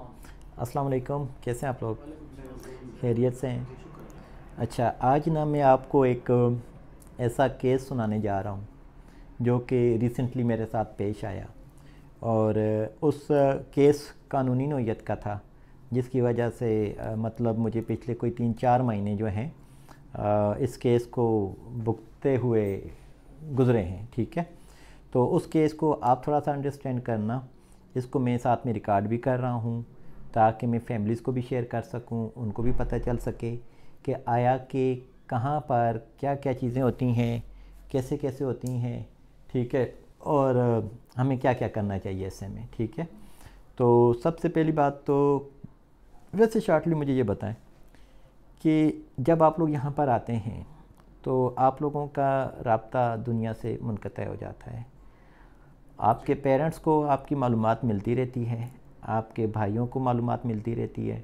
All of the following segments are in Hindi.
अस्सलाम वालेकुम, कैसे हैं आप लोग? खैरियत से हैं? अच्छा, आज ना मैं आपको एक ऐसा केस सुनाने जा रहा हूँ जो कि रिसेंटली मेरे साथ पेश आया। और उस केस कानूनी नौयत का था, जिसकी वजह से मतलब मुझे पिछले कोई 3-4 महीने जो हैं इस केस को भुगतते हुए गुज़रे हैं। ठीक है, तो उस केस को आप थोड़ा सा अंडरस्टैंड करना। इसको मैं साथ में रिकॉर्ड भी कर रहा हूँ ताकि मैं फैमिलीज़ को भी शेयर कर सकूँ, उनको भी पता चल सके कि आया कि कहाँ पर क्या क्या चीज़ें होती हैं, कैसे कैसे होती हैं। ठीक है, और हमें क्या क्या करना चाहिए ऐसे में। ठीक है, तो सबसे पहली बात तो वैसे शॉर्टली मुझे ये बताएं कि जब आप लोग यहाँ पर आते हैं तो आप लोगों का राब्ता दुनिया से मुनक़ता हो जाता है। आपके पेरेंट्स को आपकी मालूमात मिलती रहती है, आपके भाइयों को मालूमात मिलती रहती है।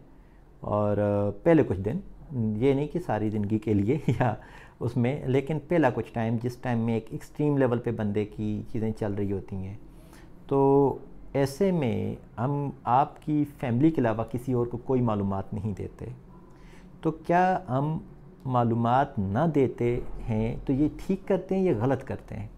और पहले कुछ दिन, ये नहीं कि सारी ज़िंदगी के लिए या उसमें, लेकिन पहला कुछ टाइम जिस टाइम में एक एक्सट्रीम लेवल पे बंदे की चीज़ें चल रही होती हैं, तो ऐसे में हम आपकी फैमिली के अलावा किसी और को कोई मालूमात नहीं देते। तो क्या हम मालूमात ना देते हैं तो ये ठीक करते हैं या गलत करते हैं?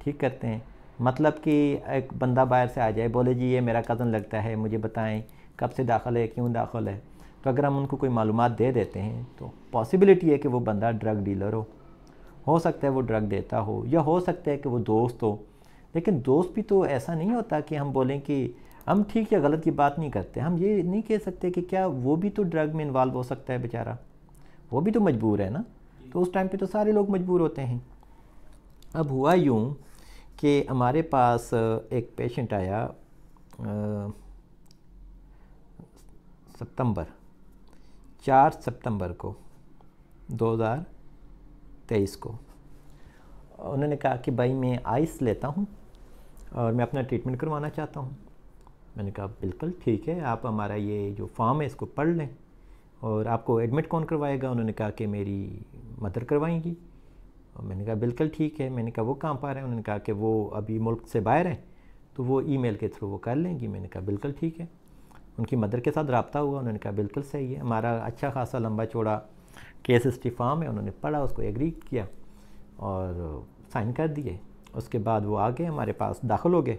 ठीक करते हैं। मतलब कि एक बंदा बाहर से आ जाए, बोले जी ये मेरा कज़न लगता है, मुझे बताएं कब से दाखिल है, क्यों दाखिल है। तो अगर हम उनको कोई मालूमात दे देते हैं तो पॉसिबिलिटी है कि वो बंदा ड्रग डीलर हो सकता है वो ड्रग देता हो, या हो सकता है कि वो दोस्त हो। लेकिन दोस्त भी तो ऐसा नहीं होता कि हम बोलें कि हम ठीक या गलत की बात नहीं करते। हम ये नहीं कह सकते कि क्या वो भी तो ड्रग में इन्वॉल्व हो सकता है बेचारा, वो भी तो मजबूर है ना। तो उस टाइम पे तो सारे लोग मजबूर होते हैं। अब हुआ यूँ कि हमारे पास एक पेशेंट आया सितंबर 4 सितंबर को 2023 को। उन्होंने कहा कि भाई मैं आइस लेता हूँ और मैं अपना ट्रीटमेंट करवाना चाहता हूँ। मैंने कहा बिल्कुल ठीक है, आप हमारा ये जो फॉर्म है इसको पढ़ लें। और आपको एडमिट कौन करवाएगा? उन्होंने कहा कि मेरी मदर करवाएंगी। और मैंने कहा बिल्कुल ठीक है। मैंने कहा वो कहाँ पर है? उन्होंने कहा कि वो अभी मुल्क से बाहर हैं, तो वो ईमेल के थ्रू वो कर लेंगी। मैंने कहा बिल्कुल ठीक है। उनकी मदर के साथ रब्ता हुआ, उन्होंने कहा बिल्कुल सही है। हमारा अच्छा खासा लंबा चौड़ा केस हिस्ट्री फॉर्म है, उन्होंने पढ़ा, उसको एग्री किया और साइन कर दिए। उसके बाद वो आ गए हमारे पास, दाखिल हो गए।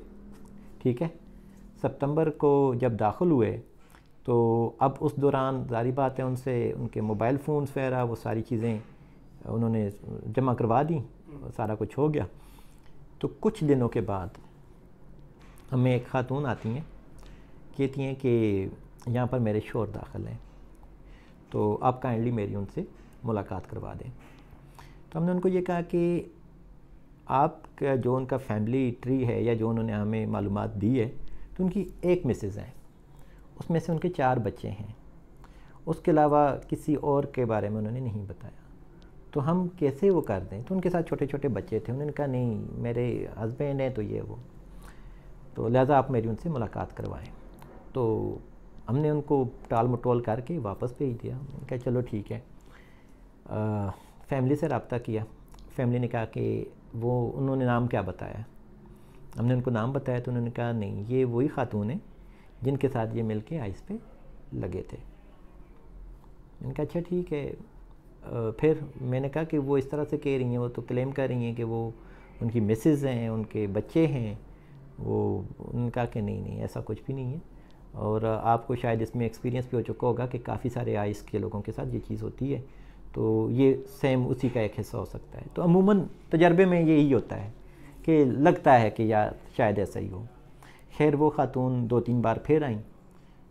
ठीक है, सितंबर को जब दाखिल हुए तो अब उस दौरान ज़ाहिर बात है उनसे उनके मोबाइल फ़ोन्स वगैरह वो सारी चीज़ें उन्होंने जमा करवा दी, सारा कुछ हो गया। तो कुछ दिनों के बाद हमें एक खातून आती हैं, कहती हैं कि यहाँ पर मेरे शौहर दाखिल हैं, तो आप काइंडली मेरी उनसे मुलाकात करवा दें। तो हमने उनको ये कहा कि आपका जो उनका फैमिली ट्री है या जो उन्होंने हमें मालूमात दी है, तो उनकी एक मिसेज़ है, उसमें से उनके 4 बच्चे हैं, उसके अलावा किसी और के बारे में उन्होंने नहीं बताया। तो हम कैसे वो कर दें? तो उनके साथ छोटे छोटे बच्चे थे। उन्होंने कहा नहीं मेरे हस्बैंड हैं तो ये वो, तो लिहाजा आप मेरी उनसे मुलाकात करवाएं। तो हमने उनको टाल मटोल करके वापस भेज दिया। मैंने कहा चलो ठीक है। फैमिली से रब्ता किया। फैमिली ने कहा कि वो उन्होंने नाम क्या बताया? हमने उनको नाम बताया तो उन्होंने कहा नहीं ये वही खातून है जिनके साथ ये मिल के आइस पे लगे थे। मैंने कहा अच्छा ठीक है। फिर मैंने कहा कि वो इस तरह से कह रही हैं, वो तो क्लेम कर रही हैं कि वो उनकी मिसेज़ हैं, उनके बच्चे हैं। वो उन्होंने कहा कि नहीं नहीं ऐसा कुछ भी नहीं है। और आपको शायद इसमें एक्सपीरियंस भी हो चुका होगा कि काफ़ी सारे आइस के लोगों के साथ ये चीज़ होती है, तो ये सेम उसी का एक हिस्सा हो सकता है। तो अमूमन तजर्बे में यही होता है कि लगता है कि यार शायद ऐसा ही हो। खैर वो खातून 2-3 बार फिर आई,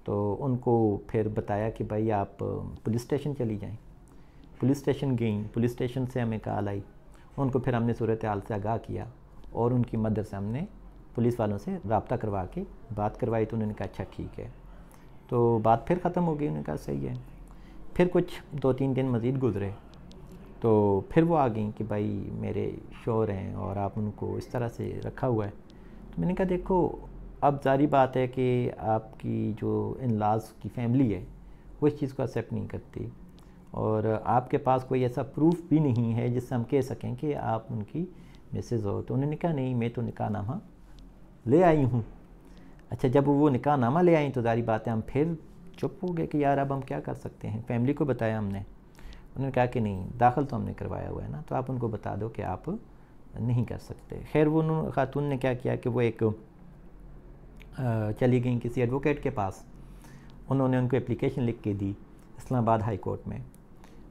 तो उनको फिर बताया कि भाई आप पुलिस स्टेशन चली जाएं। पुलिस स्टेशन गई, पुलिस स्टेशन से हमें कॉल आई, उनको फिर हमने सूरत हाल से आगाह किया और उनकी मदर से हमने पुलिस वालों से रब्ता करवा के बात करवाई। तो उन्होंने कहा अच्छा ठीक है। तो बात फिर ख़त्म हो गई। उन्होंने कहा सही है। फिर कुछ 2-3 दिन मज़ीद गुजरे तो फिर वो आ गई कि भाई मेरे शौहर हैं और आप उनको इस तरह से रखा हुआ है। तो मैंने कहा देखो अब ज़ाहिर बात है कि आपकी जो इन लॉज़ की फैमिली है वो इस चीज़ को एक्सेप्ट नहीं करती, और आपके पास कोई ऐसा प्रूफ भी नहीं है जिससे हम कह सकें कि आप उनकी मिसेज़ हो। तो उन्होंने कहा नहीं मैं तो निकाहनामा ले आई हूँ। अच्छा, जब वो निकाहनामा ले आई तो ज़ाहिर बात है हम फिर चुप हो गए कि यार अब हम क्या कर सकते हैं। फैमिली को बताया हमने, उन्होंने कहा कि नहीं, दाखिल तो हमने करवाया हुआ है ना, तो आप उनको बता दो कि आप नहीं कर सकते। खैर वो खातून ने क्या किया कि वो एक चली गई किसी एडवोकेट के पास, उन्होंने उनको एप्लीकेशन लिख के दी इस्लामाबाद हाई कोर्ट में।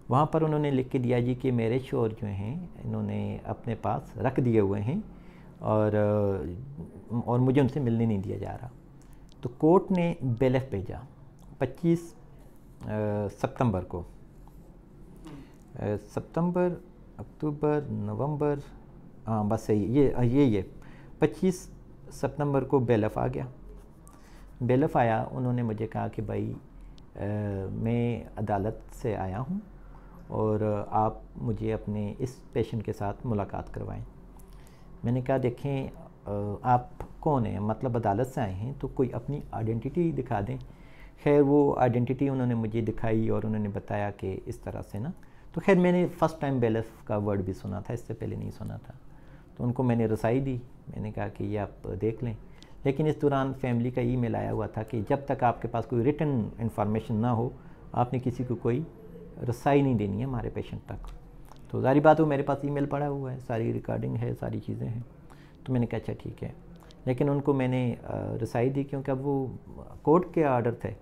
वहाँ पर उन्होंने लिख के दिया जी कि मेरे शोर जो हैं इन्होंने अपने पास रख दिए हुए हैं और मुझे उनसे मिलने नहीं दिया जा रहा। तो कोर्ट ने बेलफ भेजा 25 सितंबर को। सितंबर, अक्टूबर, नवंबर, हाँ बस सही, ये 25 सितंबर को बेलफ आ गया। बेलफ आया, उन्होंने मुझे कहा कि भाई मैं अदालत से आया हूँ और आप मुझे अपने इस पेशेंट के साथ मुलाकात करवाएं। मैंने कहा देखें आप कौन हैं, मतलब अदालत से आए हैं तो कोई अपनी आइडेंटिटी दिखा दें। खैर वो आइडेंटिटी उन्होंने मुझे दिखाई और उन्होंने बताया कि इस तरह से ना, तो खैर मैंने फ़र्स्ट टाइम बेलफ का वर्ड भी सुना था, इससे पहले नहीं सुना था। तो उनको मैंने रसाई दी, मैंने कहा कि ये आप देख लें। लेकिन इस दौरान फैमिली का ईमेल आया हुआ था कि जब तक आपके पास कोई रिटन इन्फॉर्मेशन ना हो आपने किसी को कोई रसाई नहीं देनी है हमारे पेशेंट तक। तो ज़ाहिर बात हो, मेरे पास ईमेल पड़ा हुआ है, सारी रिकॉर्डिंग है, सारी चीज़ें हैं। तो मैंने कहा अच्छा ठीक है, लेकिन उनको मैंने रसाई दी क्योंकि अब वो कोर्ट के ऑर्डर थे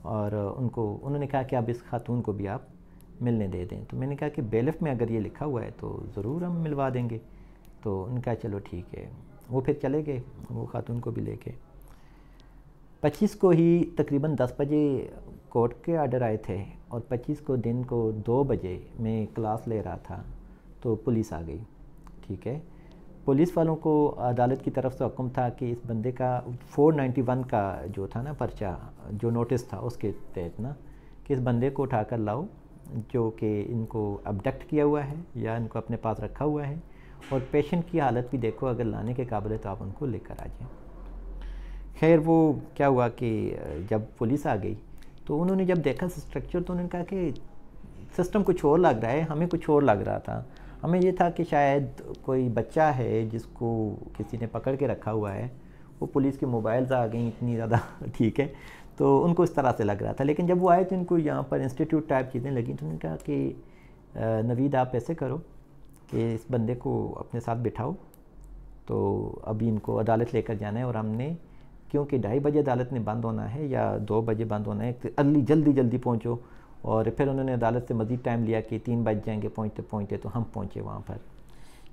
और उन्होंने कहा कि अब इस खातून को भी आप मिलने दे दें। तो मैंने कहा कि बेलफ में अगर ये लिखा हुआ है तो ज़रूर हम मिलवा देंगे। तो उन्होंने कहा चलो ठीक है। वो फिर चले गए वो खातून को भी लेके। 25 को ही तकरीबन 10 बजे कोर्ट के ऑर्डर आए थे और 25 को दिन को 2 बजे मैं क्लास ले रहा था तो पुलिस आ गई। ठीक है, पुलिस वालों को अदालत की तरफ से हुक्म था कि इस बंदे का 491 का जो था ना पर्चा, जो नोटिस था उसके तहत ना, कि इस बंदे को उठा कर लाओ जो कि इनको अबडक्ट किया हुआ है या इनको अपने पास रखा हुआ है, और पेशेंट की हालत भी देखो, अगर लाने के काबिल है तो आप उनको लेकर आ जाएं। खैर वो क्या हुआ कि जब पुलिस आ गई तो उन्होंने जब देखा स्ट्रक्चर तो उन्होंने कहा कि सिस्टम कुछ और लग रहा है, हमें कुछ और लग रहा था। हमें ये था कि शायद कोई बच्चा है जिसको किसी ने पकड़ के रखा हुआ है। वो पुलिस की मोबाइल्स आ गई इतनी ज़्यादा ठीक है, तो उनको इस तरह से लग रहा था। लेकिन जब वो आए तो इनको यहाँ पर इंस्टीट्यूट टाइप चीज़ें लगी, तो उन्होंने कहा कि नवीद आप ऐसे करो कि इस बंदे को अपने साथ बिठाओ, तो अभी इनको अदालत लेकर जाना है और हमने, क्योंकि 2:30 बजे अदालत ने बंद होना है या 2 बजे बंद होना है, तो जल्दी पहुँचो। और फिर उन्होंने अदालत से मज़ीद टाइम लिया कि 3 बज जाएंगे पहुँचते। तो हम पहुँचे वहाँ पर।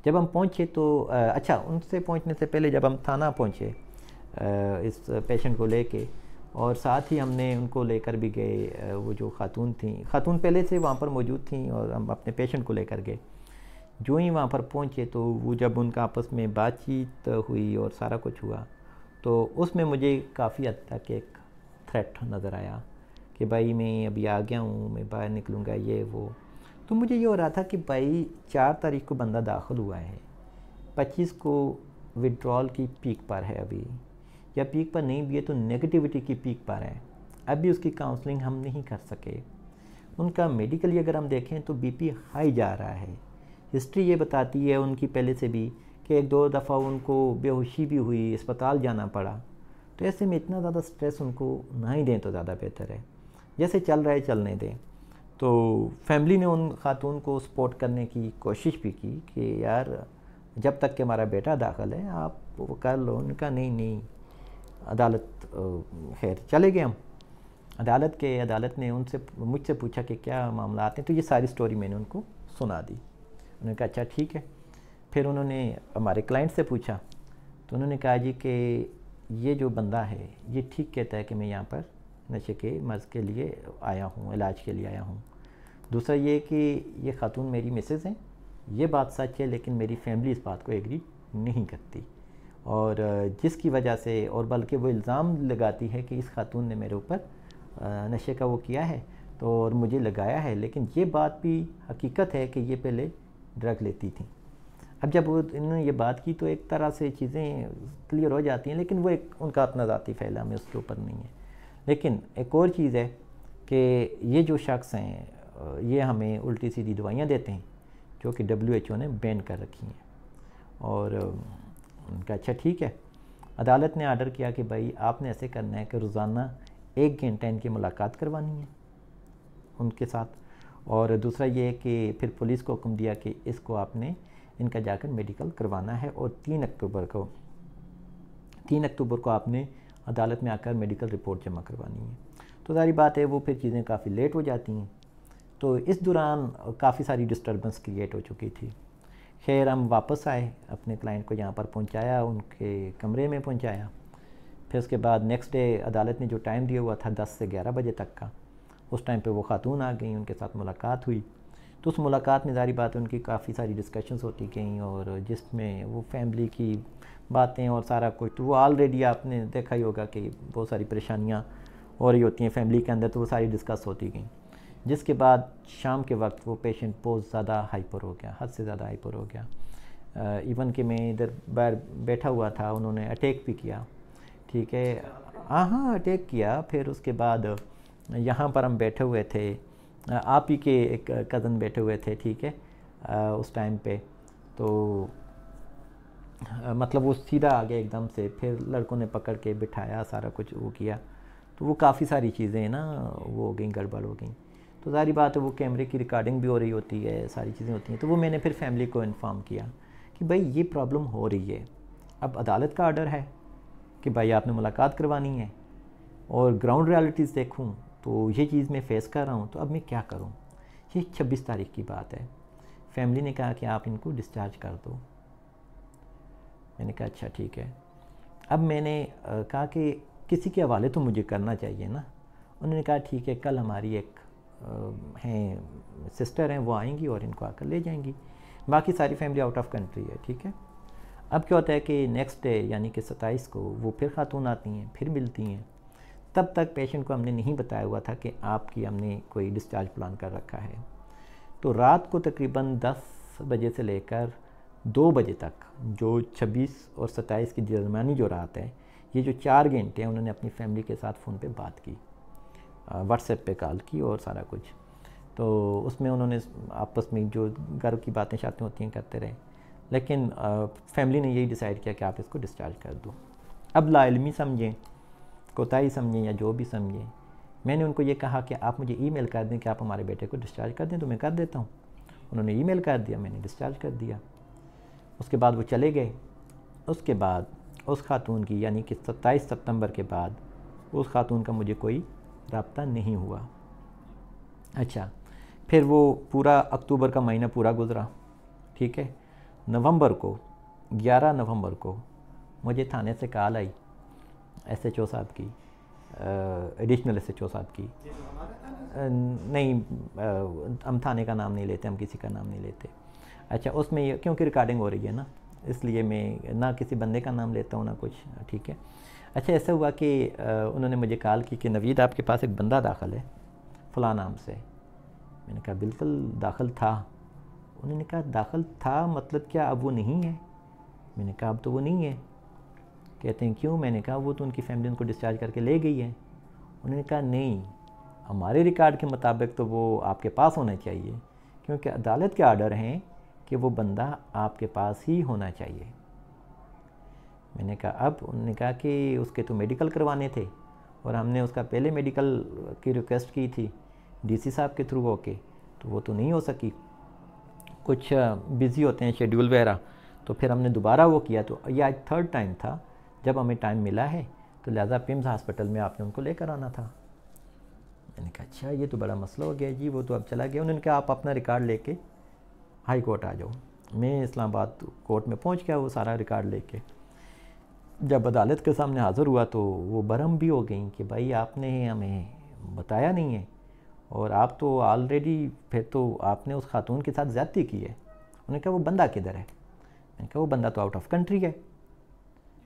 जब हम पहुँचे तो अच्छा, उनसे पहुँचने से पहले जब हम थाना पहुँचे इस पेशेंट को लेके, और साथ ही हमने उनको लेकर भी गए, वो जो खातून पहले से वहाँ पर मौजूद थी, और हम अपने पेशेंट को लेकर गए। जो ही वहाँ पर पहुँचे तो वो जब उनका आपस में बातचीत हुई और सारा कुछ हुआ, तो उसमें मुझे काफ़ी हद तक एक थ्रेट नज़र आया कि भाई मैं अभी आ गया हूँ, मैं बाहर निकलूँगा, ये वो। तो मुझे ये हो रहा था कि भाई 4 तारीख को बंदा दाखिल हुआ है, 25 को विड्रॉल की पीक पर है अभी, या पीक पर नहीं भी है तो नेगेटिविटी की पीक पर है। अभी उसकी काउंसलिंग हम नहीं कर सके। उनका मेडिकली अगर हम देखें तो बीपी हाई जा रहा है। हिस्ट्री ये बताती है उनकी पहले से भी कि 1-2 दफ़ा उनको बेहोशी भी हुई, अस्पताल जाना पड़ा। तो ऐसे में इतना ज़्यादा स्ट्रेस उनको ना ही दें तो ज़्यादा बेहतर है, जैसे चल रहा है चलने दें। तो फैमिली ने उन खातून को सपोर्ट करने की कोशिश भी की कि यार जब तक कि हमारा बेटा दाखिल है आप वो कर लो। उनका नहीं, अदालत खैर चले गए हम अदालत ने मुझसे पूछा कि क्या मामला आते हैं, तो ये सारी स्टोरी मैंने उनको सुना दी। उन्होंने कहा अच्छा ठीक है। फिर उन्होंने हमारे क्लाइंट से पूछा तो उन्होंने कहा जी कि ये जो बंदा है ये ठीक कहता है कि मैं यहाँ पर नशे के मर्ज़ के लिए आया हूँ, इलाज के लिए आया हूँ। दूसरा ये कि ये खातून मेरी मिसेज़ हैं, ये बात सच है, लेकिन मेरी फैमिली इस बात को एग्री नहीं करती, और जिसकी वजह से, और बल्कि वो इल्ज़ाम लगाती है कि इस खातून ने मेरे ऊपर नशे का वो किया है तो और मुझे लगाया है। लेकिन ये बात भी हकीकत है कि ये पहले ड्रग लेती थी। अब जब वो इन्होंने ये बात की तो एक तरह से चीज़ें क्लियर हो जाती हैं, लेकिन वो एक उनका अपना ज़ाती फैला में उसके ऊपर नहीं है। लेकिन एक और चीज़ है कि ये जो शख्स हैं ये हमें उल्टी सीधी दवाइयाँ देते हैं जो कि WHO ने बैन कर रखी हैं। और उनका अच्छा ठीक है, अदालत ने आर्डर किया कि भाई आपने ऐसे करना है कि रोज़ाना 1 घंटा इनकी मुलाकात करवानी है उनके साथ, और दूसरा ये कि फिर पुलिस को हुक्म दिया कि इसको आपने इनका जाकर मेडिकल करवाना है, और 3 अक्टूबर को आपने अदालत में आकर मेडिकल रिपोर्ट जमा करवानी है। तो सारी बात है वो फिर चीज़ें काफ़ी लेट हो जाती हैं। तो इस दौरान काफ़ी सारी डिस्टर्बेंस क्रिएट हो चुकी थी। खैर हम वापस आए, अपने क्लाइंट को यहाँ पर पहुँचाया, उनके कमरे में पहुँचाया। फिर उसके बाद नेक्स्ट डे अदालत ने जो टाइम दिया हुआ था 10 से 11 बजे तक का, उस टाइम पे वो खातून आ गई, उनके साथ मुलाकात हुई। तो उस मुलाकात में ज़ाहिर बात है उनकी काफ़ी सारी डिस्कशंस होती गई, और जिसमें वो फैमिली की बातें और सारा कुछ, तो वो ऑलरेडी आपने देखा ही होगा कि बहुत सारी परेशानियाँ हो रही होती हैं फैमिली के अंदर, तो वो सारी डिस्कस होती गई। जिसके बाद शाम के वक्त वो पेशेंट बहुत ज़्यादा हाइपर हो गया, हद से ज़्यादा हाइपर हो गया। इवन कि मैं इधर बाहर बैठा हुआ था, उन्होंने अटैक भी किया, ठीक है, हाँ अटैक किया। फिर उसके बाद यहाँ पर हम बैठे हुए थे, आप ही के एक कज़न बैठे हुए थे, ठीक है, उस टाइम पे तो मतलब वो सीधा आ गया एकदम से, फिर लड़कों ने पकड़ के बिठाया, सारा कुछ वो किया। तो वो काफ़ी सारी चीज़ें ना वो हो गई, गड़बड़ हो गई। तो सारी बात है वो कैमरे की रिकॉर्डिंग भी हो रही होती है, सारी चीज़ें होती हैं। तो वो मैंने फिर फैमिली को इन्फॉर्म किया कि भाई ये प्रॉब्लम हो रही है, अब अदालत का आर्डर है कि भाई आपने मुलाकात करवानी है, और ग्राउंड रियलिटीज़ देखूँ तो ये चीज़ मैं फ़ेस कर रहा हूँ, तो अब मैं क्या करूँ। ये 26 तारीख की बात है। फैमिली ने कहा कि आप इनको डिस्चार्ज कर दो। मैंने कहा अच्छा ठीक है। अब मैंने कहा कि किसी के हवाले तो मुझे करना चाहिए ना। उन्होंने कहा ठीक है, कल हमारी एक हैं सिस्टर हैं, वो आएंगी और इनको आकर ले जाएंगी, बाकी सारी फैमिली आउट ऑफ कंट्री है, ठीक है। अब क्या होता है कि नेक्स्ट डे यानी कि 27 को वो फिर खातून आती हैं, फिर मिलती हैं। तब तक पेशेंट को हमने नहीं बताया हुआ था कि आपकी हमने कोई डिस्चार्ज प्लान कर रखा है। तो रात को तकरीबन 10 बजे से लेकर 2 बजे तक, जो 26 और 27 की दरमियानी जो रात है, ये जो 4 घंटे हैं उन्होंने अपनी फैमिली के साथ फ़ोन पे बात की, व्हाट्सएप पे कॉल की और सारा कुछ। तो उसमें उन्होंने आपस में जो घर की बातें शातें होती हैं करते रहे, लेकिन फैमिली ने यही डिसाइड किया कि आप इसको डिस्चार्ज कर दो। अब लाइलमी समझें, कोताही समझें या जो भी समझें, मैंने उनको ये कहा कि आप मुझे ईमेल कर दें कि आप हमारे बेटे को डिस्चार्ज कर दें, तो मैं कर देता हूँ। उन्होंने ईमेल कर दिया, मैंने डिस्चार्ज कर दिया। उसके बाद वो चले गए। उसके बाद उस खातून की यानी कि 27 सितंबर के बाद उस खातून का मुझे कोई रब्ता नहीं हुआ। अच्छा, फिर वो पूरा अक्टूबर का महीना पूरा गुज़रा, ठीक है। नवंबर को 11 नवंबर को मुझे थाने से कॉल आई, SHO साहब की, एडिशनल SHO साहब की। नहीं, हम थाने का नाम नहीं लेते, हम किसी का नाम नहीं लेते। अच्छा, उसमें ये क्योंकि रिकॉर्डिंग हो रही है ना, इसलिए मैं ना किसी बंदे का नाम लेता हूँ ना कुछ, ठीक है। अच्छा, ऐसा हुआ कि उन्होंने मुझे कॉल की कि नवीद आपके पास एक बंदा दाखिल है फ़लाँ नाम से। मैंने कहा बिल्कुल दाखिल था। उन्होंने कहा दाखिल था मतलब क्या अब वो नहीं है? मैंने कहा अब तो वो नहीं है। कहते हैं क्यों? मैंने कहा वो तो उनकी फैमिली उनको डिस्चार्ज करके ले गई है। उन्होंने कहा नहीं, हमारे रिकॉर्ड के मुताबिक तो वो आपके पास होना चाहिए, क्योंकि अदालत के आर्डर हैं कि वो बंदा आपके पास ही होना चाहिए। मैंने कहा अब? उन्होंने कहा कि उसके तो मेडिकल करवाने थे, और हमने उसका पहले मेडिकल की रिक्वेस्ट की थी DC साहब के थ्रू होके, तो वो तो नहीं हो सकी, कुछ बिज़ी होते हैं शेड्यूल वगैरह। तो फिर हमने दोबारा वो किया, तो ये आज 3rd टाइम था जब हमें टाइम मिला है, तो लिहाजा पिम्स हॉस्पिटल में आपने उनको लेकर आना था। मैंने कहा अच्छा, ये तो बड़ा मसला हो गया जी, वो तो अब चला गया। उन्होंने कहा आप अपना रिकॉर्ड लेके हाई कोर्ट आ जाओ। मैं इस्लामाबाद कोर्ट में पहुंच गया वो सारा रिकॉर्ड लेके। जब अदालत के सामने हाज़िर हुआ तो वो बरहम भी हो गई कि भाई आपने हमें बताया नहीं है, और आप तो ऑलरेडी फिर तो आपने उस खातून के साथ ज़्यादती की है। उन्होंने कहा वो बंदा किधर है? मैंने कहा वो बंदा तो आउट ऑफ कंट्री है।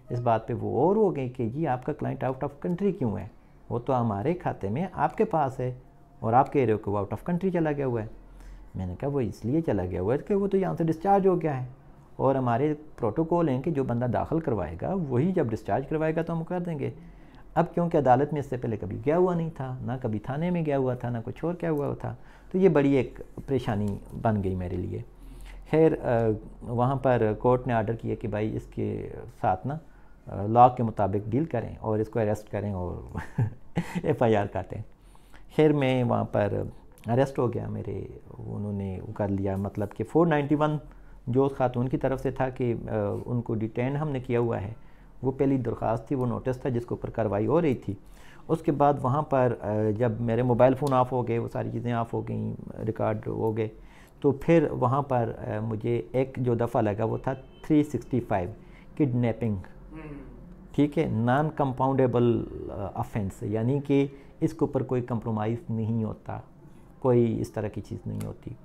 इस बात पे वो और हो गई कि जी आपका क्लाइंट आउट ऑफ कंट्री क्यों है? वो तो हमारे खाते में आपके पास है, और आप कह रहे हो कि वो आउट ऑफ कंट्री चला गया हुआ है। मैंने कहा वो इसलिए चला गया हुआ है कि वो तो यहाँ से डिस्चार्ज हो गया है, और हमारे प्रोटोकॉल हैं कि जो बंदा दाखिल करवाएगा वही जब डिस्चार्ज करवाएगा तो हम कर देंगे। अब क्योंकि अदालत में इससे पहले कभी गया हुआ नहीं था, ना कभी थाने में गया हुआ था, ना कुछ और क्या हुआ था, तो ये बड़ी एक परेशानी बन गई मेरे लिए। खैर वहाँ पर कोर्ट ने आर्डर किया कि भाई इसके साथ ना लॉ के मुताबिक डील करें और इसको अरेस्ट करें और FIR काटें। खैर मैं वहाँ पर अरेस्ट हो गया मेरे, उन्होंने वो कर लिया, मतलब कि 491 जो उस खातून की तरफ से था कि उनको डिटेन हमने किया हुआ है, वो पहली दरख्वास्त थी, वो नोटिस था जिसके ऊपर कार्रवाई हो रही थी। उसके बाद वहाँ पर जब मेरे मोबाइल फ़ोन ऑफ हो गए, वो सारी चीज़ें ऑफ हो गई, रिकॉर्ड हो गए, तो फिर वहाँ पर मुझे एक जो दफ़ा लगा वो था 365 किडनैपिंग, ठीक है, नॉन कंपाउंडेबल ऑफेंस, यानी कि इसके ऊपर कोई कंप्रोमाइज़ नहीं होता, कोई इस तरह की चीज़ नहीं होती।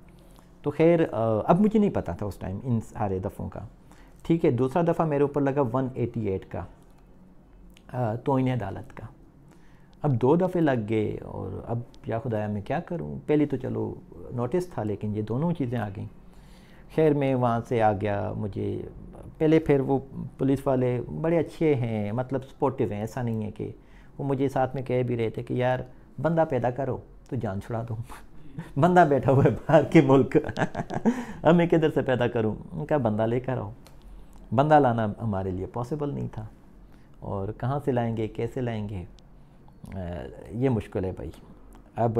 तो खैर अब मुझे नहीं पता था उस टाइम इन सारे दफ़ों का, ठीक है। दूसरा दफ़ा मेरे ऊपर लगा 188 का तौहीन अदालत का। अब 2 दफ़े लग गए और अब या खुदाया मैं क्या करूं। पहले तो चलो नोटिस था, लेकिन ये दोनों चीज़ें आ गई। खैर मैं वहाँ से आ गया। मुझे पहले फिर वो पुलिस वाले बड़े अच्छे हैं, मतलब सपोर्टिव हैं, ऐसा नहीं है कि वो मुझे साथ में कह भी रहे थे कि यार बंदा पैदा करो तो जान छुड़ा दूँ बंदा बैठा हुआ है बाहर के मुल्क अब मैं किधर से पैदा करूँ। उनका बंदा लेकर आओ। बंदा लाना हमारे लिए पॉसिबल नहीं था, और कहाँ से लाएंगे, कैसे लाएंगे, ये मुश्किल है भाई। अब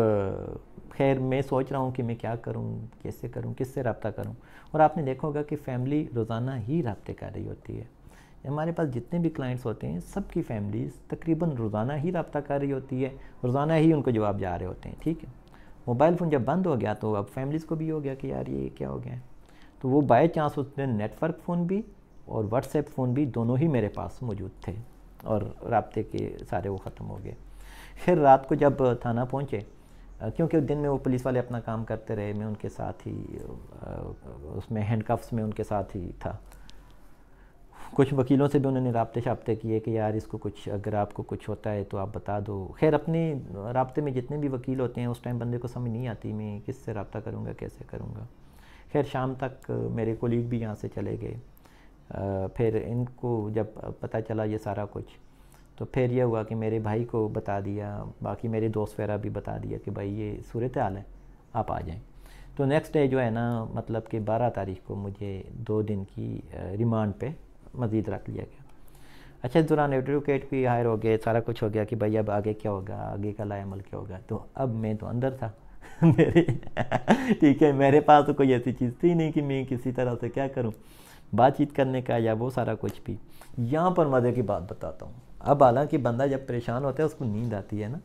खैर मैं सोच रहा हूँ कि मैं क्या करूँ, कैसे करूँ, किससे रब्ता करूँ। और आपने देखा होगा कि फ़ैमिली रोज़ाना ही रब्ते कर रही होती है। हमारे पास जितने भी क्लाइंट्स होते हैं सबकी फैमिलीज़ तकरीबन रोज़ाना ही रब्ता कर रही होती है, रोज़ाना ही उनको जवाब जा रहे होते हैं, ठीक है। मोबाइल फ़ोन जब बंद हो गया तो अब फैमिलीज़ को भी हो गया कि यार ये क्या हो गया है। तो वो बाय चांस उस दिन नेटवर्क फ़ोन भी और व्हाट्सएप फ़ोन भी दोनों ही मेरे पास मौजूद थे, और रब्ते के सारे वो ख़त्म हो गए। फिर रात को जब थाना पहुँचे, क्योंकि दिन में वो पुलिस वाले अपना काम करते रहे, मैं उनके साथ ही उसमें हैंडकफ्स में उनके साथ ही था। कुछ वकीलों से भी उन्होंने राब्ते शाब्ते किए कि यार इसको कुछ, अगर आपको कुछ होता है तो आप बता दो। खैर अपने राब्ते में जितने भी वकील होते हैं उस टाइम बंदे को समझ नहीं आती मैं किससे रब्ता करूँगा, कैसे करूँगा। खैर शाम तक मेरे कोलीग भी यहाँ से चले गए। फिर इनको जब पता चला ये सारा कुछ, तो फिर यह हुआ कि मेरे भाई को बता दिया, बाकी मेरे दोस्त वगैरह भी बता दिया कि भाई ये सूरत हाल है, आप आ जाएं। तो नेक्स्ट डे जो है ना, मतलब कि 12 तारीख को मुझे 2 दिन की रिमांड पे मज़ीद रख लिया गया। अच्छा, इस दौरान एडवोकेट भी हायर हो गए, सारा कुछ हो गया कि भाई अब आगे क्या होगा, आगे का लाएमल क्या होगा। तो अब मैं तो अंदर था मेरे ठीक है, मेरे पास तो कोई ऐसी चीज़ थी नहीं कि मैं किसी तरह से क्या करूं, बातचीत करने का या वो सारा कुछ भी। यहाँ पर मज़े की बात बताता हूँ। अब हालांकि बंदा जब परेशान होता है उसको नींद आती है ना,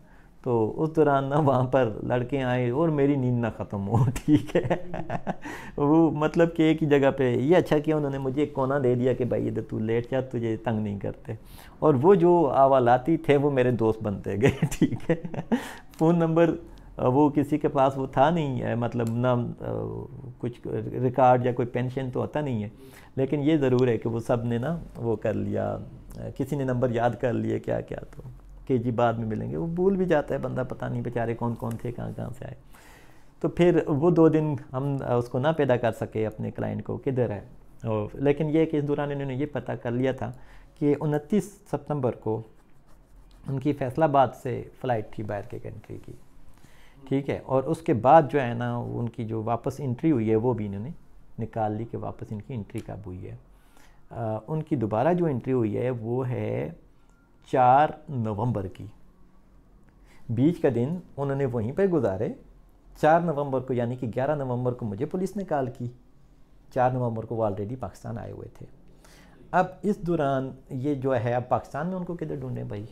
तो उस दौरान ना वहाँ पर लड़के आए और मेरी नींद ना ख़त्म हो, ठीक है वो मतलब कि एक ही जगह पे, ये अच्छा किया उन्होंने मुझे एक कोना दे दिया कि भाई इधर तू लेट जा, तुझे तंग नहीं करते। और वो जो आवालाती थे वो मेरे दोस्त बनते गए ठीक है फ़ोन नंबर वो किसी के पास वो था नहीं है, मतलब ना कुछ रिकॉर्ड या कोई पेंशन तो होता नहीं है, लेकिन ये ज़रूर है कि वो सब ने ना वो कर लिया, किसी ने नंबर याद कर लिए क्या क्या, तो कि जी बाद में मिलेंगे, वो भूल भी जाता है बंदा, पता नहीं बेचारे कौन कौन थे, कहाँ कहाँ से आए। तो फिर वो 2 दिन हम उसको ना पैदा कर सके अपने क्लाइंट को किधर है। और लेकिन ये कि इस दौरान इन्होंने ये पता कर लिया था कि 29 सितंबर को उनकी फैसलाबाद से फ़्लाइट थी बाहर के कंट्री की, ठीक है। और उसके बाद जो है ना उनकी जो वापस एंट्री हुई है वो भी इन्होंने निकाल ली कि वापस इनकी एंट्री कब हुई है। उनकी दोबारा जो एंट्री हुई है वो है 4 नवंबर की। बीच का दिन उन्होंने वहीं पर गुजारे 4 नवंबर को, यानी कि 11 नवंबर को मुझे पुलिस ने कॉल की, 4 नवंबर को वो ऑलरेडी पाकिस्तान आए हुए थे। अब इस दौरान ये जो है, अब पाकिस्तान में उनको किधर ढूंढें भाई।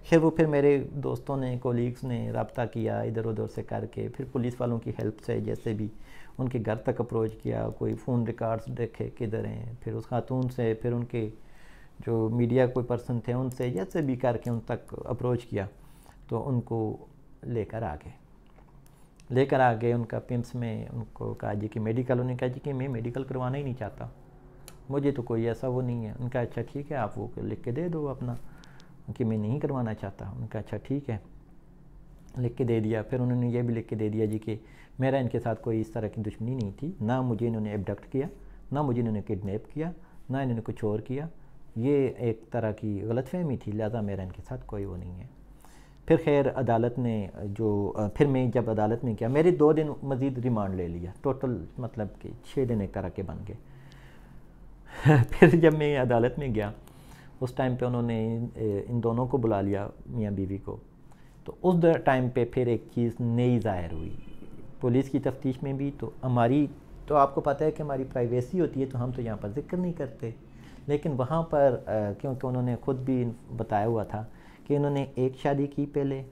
खैर वो फिर मेरे दोस्तों ने, कोलीग्स ने रब्ता किया इधर उधर से करके, फिर पुलिस वालों की हेल्प से जैसे भी उनके घर तक अप्रोच किया, कोई फ़ोन रिकॉर्ड्स देखे किधर हैं, फिर उस खातून से, फिर उनके जो मीडिया कोई पर्सन थे उनसे, जैसे भी करके उन तक अप्रोच किया, तो उनको लेकर आ गए उनका पिम्स में। उनको कहा जी कि मेडिकल, उन्होंने कहा जी कि मैं मेडिकल करवाना ही नहीं चाहता, मुझे तो कोई ऐसा वो नहीं है। उनका अच्छा ठीक है, आप वो लिख के दे दो अपना कि मैं नहीं करवाना चाहता। उनका अच्छा ठीक है, लिख के दे दिया। फिर उन्होंने ये भी लिख के दे दिया जी कि मेरा इनके साथ कोई इस तरह की दुश्मनी नहीं थी, ना मुझे इन्होंने एबडक्ट किया, ना मुझे इन्होंने किडनैप किया, ना इन्होंने कुछ और किया, ये एक तरह की गलतफहमी थी, लिहाजा मेरा इनके साथ कोई वो नहीं है। फिर खैर अदालत ने फिर मैं जब अदालत में गया, मेरे 2 दिन मज़ीद रिमांड ले लिया, टोटल मतलब कि 6 दिन एक तरह के बन गए फिर जब मैं अदालत में गया उस टाइम पे उन्होंने इन दोनों को बुला लिया, मियाँ बीवी को। तो उस टाइम पे फिर एक चीज़ नई ज़ाहिर हुई पुलिस की तफ्तीश में भी। तो हमारी तो आपको पता है कि हमारी प्राइवेसी होती है, तो हम तो यहाँ पर जिक्र नहीं करते, लेकिन वहाँ पर क्योंकि उन्होंने ख़ुद भी बताया हुआ था कि इन्होंने एक शादी की पहले,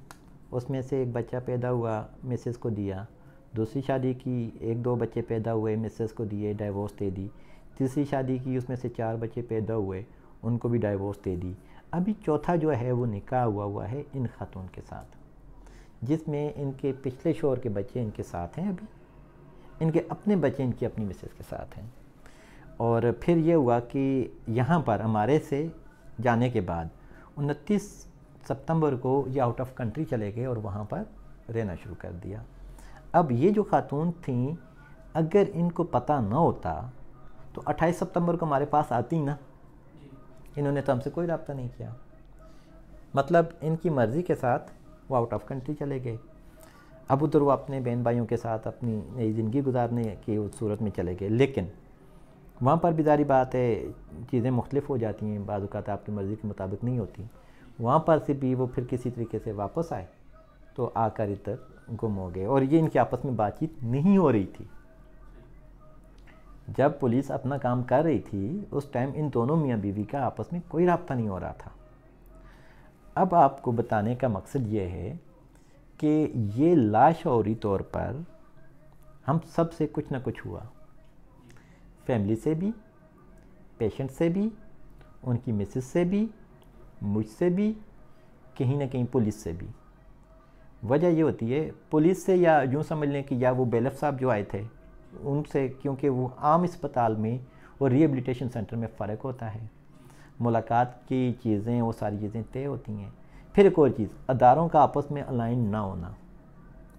उसमें से एक बच्चा पैदा हुआ, मिसेस को दिया। दूसरी शादी की, एक दो बच्चे पैदा हुए, मिसेस को दिए, डाइवोर्स दे दी। तीसरी शादी की, उसमें से 4 बच्चे पैदा हुए, उनको भी डाइवोर्स दे दी। अभी चौथा जो है वो निकाह हुआ है इन खातून के साथ, जिसमें इनके पिछले शौहर के बच्चे इनके साथ हैं, अभी इनके अपने बच्चे इनकी अपनी मिसेस के साथ हैं। और फिर ये हुआ कि यहाँ पर हमारे से जाने के बाद 29 सितंबर को ये आउट ऑफ कंट्री चले गए और वहाँ पर रहना शुरू कर दिया। अब ये जो खातून थीं, अगर इनको पता न होता तो 28 सितंबर को हमारे पास आती ना। इन्होंने तो हमसे कोई रब्ता नहीं किया, मतलब इनकी मर्ज़ी के साथ वो आउट ऑफ कंट्री चले गए। अब उधर वो अपने बहन भाइयों के साथ अपनी नई ज़िंदगी गुजारने की उस सूरत में चले गए। लेकिन वहाँ पर भी जारी बात है, चीज़ें मुख्तलिफ हो जाती हैं, बाज़ औक़ात आपकी मर्ज़ी के मुताबिक नहीं होती। वहाँ पर से भी वो फिर किसी तरीके से वापस आए तो आकर इधर गुम हो गए, और ये इनकी आपस में बातचीत नहीं हो रही थी। जब पुलिस अपना काम कर रही थी उस टाइम इन दोनों मियाँ बीवी का आपस में कोई रब्ता नहीं हो रहा था। अब आपको बताने का मकसद ये है कि ये लाशऊरी तौर पर हम सब से कुछ ना कुछ हुआ, फैमिली से भी, पेशेंट से भी, उनकी मिसेस से भी, मुझसे भी, कहीं ना कहीं पुलिस से भी। वजह ये होती है पुलिस से, या यूँ समझ लें कि या वो बेलफ साहब जो आए थे उनसे, क्योंकि वो आम अस्पताल में और रिहेबिलिटेशन सेंटर में फ़र्क होता है, मुलाकात की चीज़ें वो सारी चीज़ें तय होती हैं। फिर एक और चीज़, अदारों का आपस में अलाइन ना होना,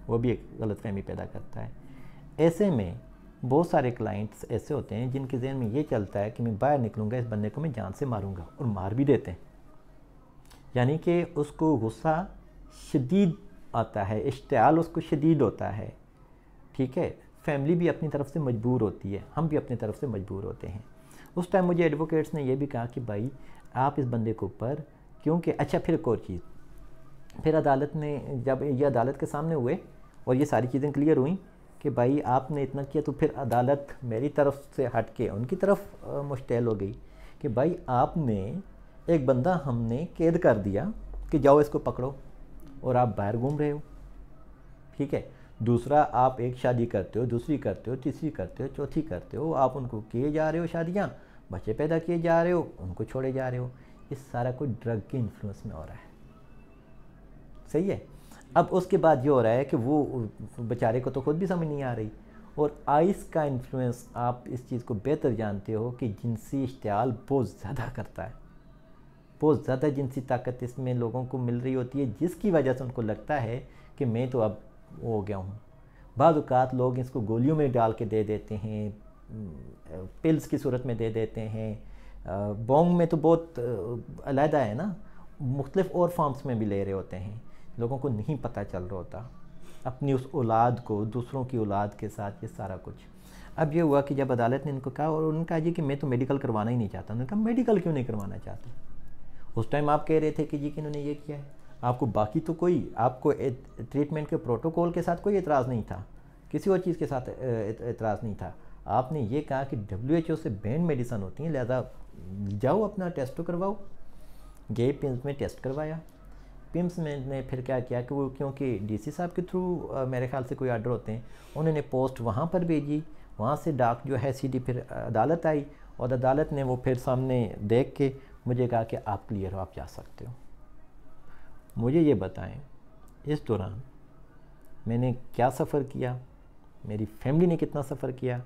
वो भी एक गलतफहमी पैदा करता है। ऐसे में बहुत सारे क्लाइंट्स ऐसे होते हैं जिनके ज़हन में ये चलता है कि मैं बाहर निकलूँगा, इस बंदे को मैं जान से मारूँगा, और मार भी देते हैं। यानी कि उसको गुस्सा शदीद आता है, इश्तियाल उसको शदीद होता है, ठीक है। फैमिली भी अपनी तरफ से मजबूर होती है, हम भी अपनी तरफ से मजबूर होते हैं। उस टाइम मुझे एडवोकेट्स ने यह भी कहा कि भाई आप इस बंदे के ऊपर, क्योंकि अच्छा फिर एक और चीज़, फिर अदालत ने, जब ये अदालत के सामने हुए और ये सारी चीज़ें क्लियर हुई कि भाई आपने इतना किया, तो फिर अदालत मेरी तरफ से हट के उनकी तरफ मुश्तैल हो गई कि भाई आपने एक बंदा हमने कैद कर दिया कि जाओ इसको पकड़ो, और आप बाहर घूम रहे हो, ठीक है। दूसरा, आप एक शादी करते हो, दूसरी करते हो, तीसरी करते हो, चौथी करते हो, आप उनको किए जा रहे हो शादियाँ, बच्चे पैदा किए जा रहे हो, उनको छोड़े जा रहे हो। ये सारा कुछ ड्रग के इन्फ्लुएंस में हो रहा है, सही है। अब उसके बाद ये हो रहा है कि वो बेचारे को तो खुद भी समझ नहीं आ रही, और आइस का इन्फ्लुएंस, आप इस चीज़ को बेहतर जानते हो कि जिनसी इश्तियाल बहुत ज़्यादा करता है, बहुत ज़्यादा जिनसी ताकत इसमें लोगों को मिल रही होती है, जिसकी वजह से उनको लगता है कि मैं तो अब हो गया हूँ। बाज़ औक़ात लोग इसको गोलियों में डाल के दे देते हैं, पिल्स की सूरत में दे देते हैं, बोंग में तो बहुत अलहदा है ना, मुख्तलिफ और फॉर्म्स में भी ले रहे होते हैं। लोगों को नहीं पता चल रहा होता अपनी उस औलाद को दूसरों की औलाद के साथ, ये सारा कुछ। अब ये हुआ कि जब अदालत ने इनको कहा, और उन्होंने कहा जी कि मैं तो मेडिकल करवाना ही नहीं चाहता। उन्होंने कहा मेडिकल क्यों नहीं करवाना चाहते? उस टाइम आप कह रहे थे कि जी कि इन्होंने ये किया है, आपको बाकी तो कोई, आपको ट्रीटमेंट के प्रोटोकॉल के साथ कोई एतराज़ नहीं था, किसी और चीज़ के साथ एतराज़ नहीं था। आपने ये कहा कि WHO से बैंड मेडिसन होती हैं, लिहाजा जाओ अपना टेस्ट तो करवाओ। गए पिम्स में टेस्ट करवाया। पिम्स में ने फिर क्या किया कि वो, क्योंकि DC साहब के थ्रू मेरे ख्याल से कोई आर्डर होते हैं, उन्होंने पोस्ट वहाँ पर भेजी, वहाँ से डाक जो है CD फिर अदालत आई, और अदालत ने वो फिर सामने देख के मुझे कहा कि आप क्लियर हो, आप जा सकते हो। मुझे ये बताएं इस दौरान मैंने क्या सफ़र किया, मेरी फैमिली ने कितना सफ़र किया,